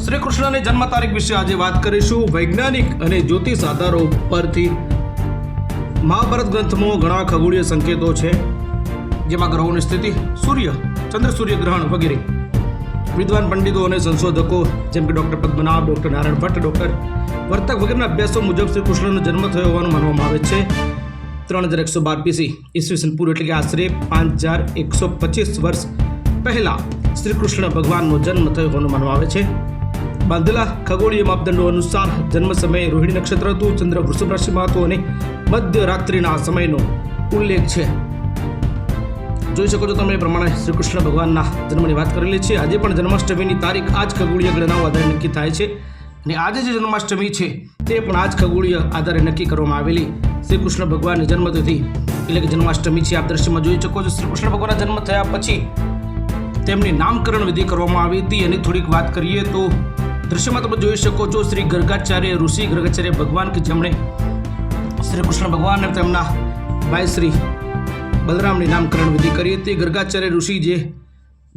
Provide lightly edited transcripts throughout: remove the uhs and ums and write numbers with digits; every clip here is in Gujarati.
શ્રી કૃષ્ણની જન્મ તારીખ વિશે આજે વાત કરીશું. વૈજ્ઞાનિક અને જ્યોતિષ આધારો પરથી મહાભારત ગ્રંથમાં ઘણા ખગોળીય સંકેતો છે, જેમાં ગ્રહોની સ્થિતિ, સૂર્ય, ચંદ્ર સૂર્ય ગ્રહણ વગેરે. વિદ્વાન પંડિતો અને સંશોધકો જેમ કે doctor Padmanabh, doctor Narayan Bhatt, doctor Vartak વગેરેના અભ્યાસો મુજબ શ્રી કૃષ્ણનો જન્મ થયો હોવાનું માનવામાં આવે છે. 3112 BC ઈસવીસન પૂર્વ એટલે કે આશરે 5125 વર્ષ પહેલા શ્રી કૃષ્ણ ભગવાનનો જન્મ થયો હોવાનું માનવામાં આવે છે. બાંધેલા ખગોળીય માપદંડો અનુસાર જન્મ સમયે રોહિણી નક્ષત્ર હતું, ચંદ્ર વૃષભ રાશિમાં હતો અને મધ્ય રાત્રિના સમયનો ઉલ્લેખ છે. જોઈ શકો છો તમે એ પ્રમાણે શ્રી કૃષ્ણ ભગવાનના જન્મની વાત કરેલી છે. આજે પણ જન્માષ્ટમીની તારીખ આ જ ખગોળીય ગણનાઓ આધારે નક્કી થાય છે અને આજે જે જન્માષ્ટમી છે તે પણ આ જ ખગોળીય આધારે નક્કી કરવામાં આવેલી શ્રી કૃષ્ણ ભગવાનની જન્મતિથિ એટલે કે જન્માષ્ટમી છે. આપ દ્રશ્યમાં જોઈ શકો છો શ્રી કૃષ્ણ ભગવાનના જન્મ થયા પછી તેમની નામકરણ વિધિ કરવામાં આવી હતી. એની થોડીક વાત કરીએ તો દ્રશ્યમાં તમે જોઈ શકો છો શ્રી ગર્ગાચાર્ય ઋષિ ગર્ગાચાર્ય ભગવાન કે જેમણે શ્રી કૃષ્ણ ભગવાન અને તેમના ભાઈ શ્રી બલરામની નામકરણ વિધિ કરી હતી. ગર્ગાચાર્ય ઋષિ જે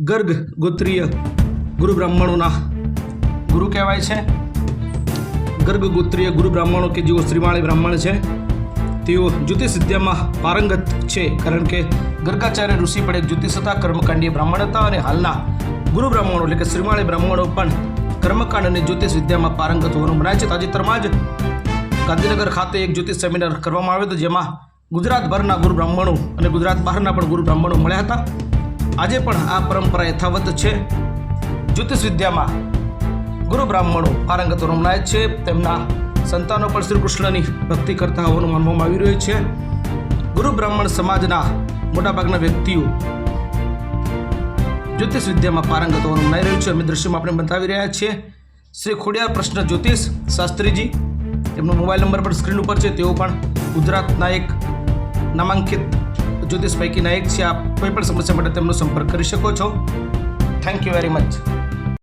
ગર્ગ ગોત્રીય ગુરુ બ્રાહ્મણોના ગુરુ કહેવાય છે. ગર્ગ ગોત્રીય ગુરુ બ્રાહ્મણો કે જેઓ શ્રીમાળી બ્રાહ્મણ છે, તેઓ જ્યોતિષ વિદ્યામાં પારંગત છે, કારણ કે ગર્ગાચાર્ય ઋષિ પણ એક જ્યોતિષ હતા, કર્મકાંડીય બ્રાહ્મણ હતા અને હાલના ગુરુ બ્રાહ્મણો એટલે કે શ્રીમાળી બ્રાહ્મણો પણ કર્મકાંડ અને જ્યોતિષ વિદ્યામાં પારંગત હોવાનું મનાય છે. તાજેતરમાં જ ગાંધીનગર ખાતે એક જ્યોતિષ સેમિનાર કરવામાં આવ્યો હતો, જેમાં ગુજરાતભરના ગુરુ બ્રાહ્મણો અને ગુજરાત બહારના પણ ગુરુ બ્રાહ્મણો મળ્યા હતા. આજે પણ આ પરંપરા યથાવત છે. જ્યોતિષ વિદ્યામાં ગુરુ બ્રાહ્મણો પારંગત હોવાનું મનાય છે. તેમના સંતાનો પણ શ્રી કૃષ્ણની ભક્તિ કરતા હોવાનું માનવામાં આવી રહ્યું છે. ગુરુ બ્રાહ્મણ સમાજના મોટાભાગના વ્યક્તિઓ જ્યોતિષ વિદ્યામાં પારંગત હોવાનું મનાઈ રહ્યું છે. અમે દ્રશ્યમાં આપણે બતાવી રહ્યા છીએ શ્રી ખોડિયાર પ્રશ્ન જ્યોતિષ શાસ્ત્રીજી, તેમનો મોબાઈલ નંબર પણ સ્ક્રીન ઉપર છે. તેઓ પણ ગુજરાતના એક નામાંકિત જ્યોતિષ પૈકીના એક છે. આપ કોઈ પણ સમસ્યા માટે તેમનો સંપર્ક કરી શકો છો. Thank you very much.